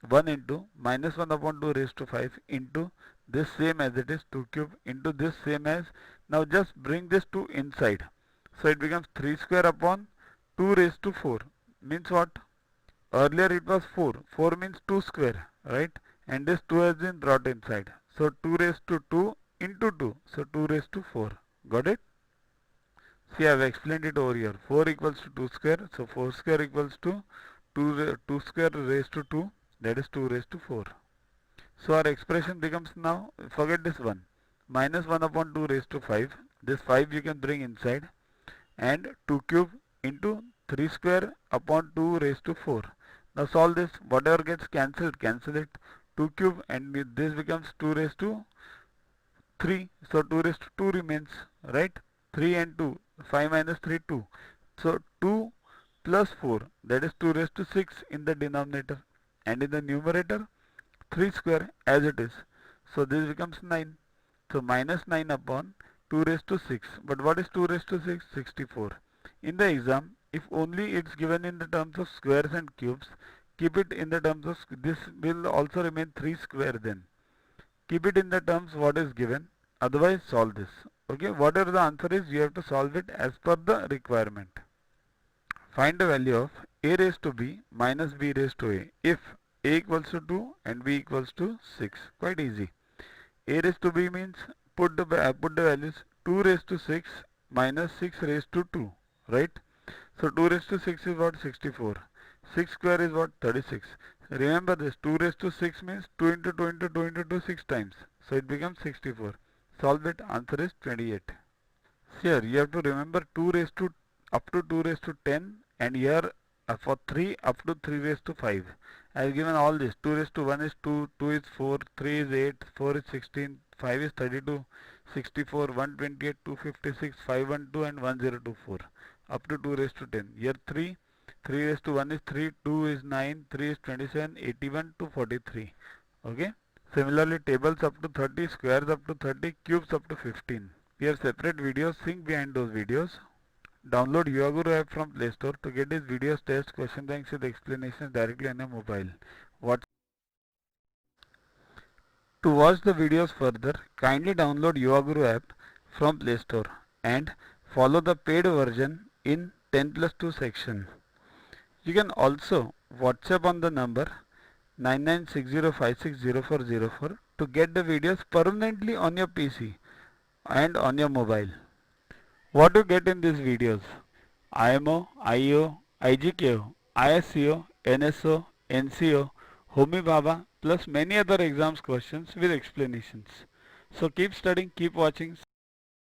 1 into minus 1 upon 2 raised to 5 into this same as it is 2 cube into this same as, now just bring this 2 inside. So it becomes 3 square upon 2 raised to 4. Means what? Earlier it was 4. 4 means 2 square, right? And this 2 has been brought inside. So 2 raised to 2 into 2. So 2 raised to 4. Got it? See, I have explained it over here. 4 equals to 2 square. So 4 square equals to 2 square raised to 2. That is 2 raised to 4. So our expression becomes now, forget this one. Minus 1 upon 2 raised to 5. This 5 you can bring inside. And 2 cube into 3 square upon 2 raised to 4. Now solve this. Whatever gets cancelled, cancel it. 2 cube and this becomes 2 raised to 3. So 2 raised to 2 remains, right? 3 and 2. 5 minus 3, 2. So 2 plus 4, that is 2 raised to 6 in the denominator. And in the numerator, 3 square as it is. So this becomes 9. So minus 9 upon 2 raised to 6. But what is 2 raised to 6? 64. In the exam, if only it's given in the terms of squares and cubes, keep it in the terms of, this will also remain 3 square then. Keep it in the terms what is given. Otherwise solve this. Okay, whatever the answer is, you have to solve it as per the requirement. Find the value of a raised to b minus b raised to a if a equals to 2 and b equals to 6. Quite easy. A raised to b means put the values 2 raised to 6 minus 6 raised to 2, right? So 2 raised to 6 is what? 64. 6 square is what? 36. Remember this, 2 raised to 6 means 2 into 2 into 2 into 2 6 times. So it becomes 64. Solve it, answer is 28. Here you have to remember 2 raised to up to 2 raised to 10 and here for 3 up to 3 raised to 5. I have given all this. 2 raised to 1 is 2, 2 is 4, 3 is 8, 4 is 16, 5 is 32, 64, 128, 256, 512 and 1024 up to 2 raised to 10. Here 3 raised to 1 is 3, 2 is 9, 3 is 27, 81 to 43. Okay. Similarly, tables up to 30, squares up to 30, cubes up to 15. We have separate videos, think behind those videos. Download YuaGuru app from Play Store to get these videos, tests, question banks with explanations directly on your mobile. To watch the videos further, kindly download YuaGuru app from Play Store and follow the paid version in 10+2 section. You can also WhatsApp on the number 9960560404 to get the videos permanently on your PC and on your mobile. What to get in these videos? IMO, IO, IGKO, ISCO, NSO, NCO, Homi Bhabha plus many other exams questions with explanations. So keep studying, keep watching.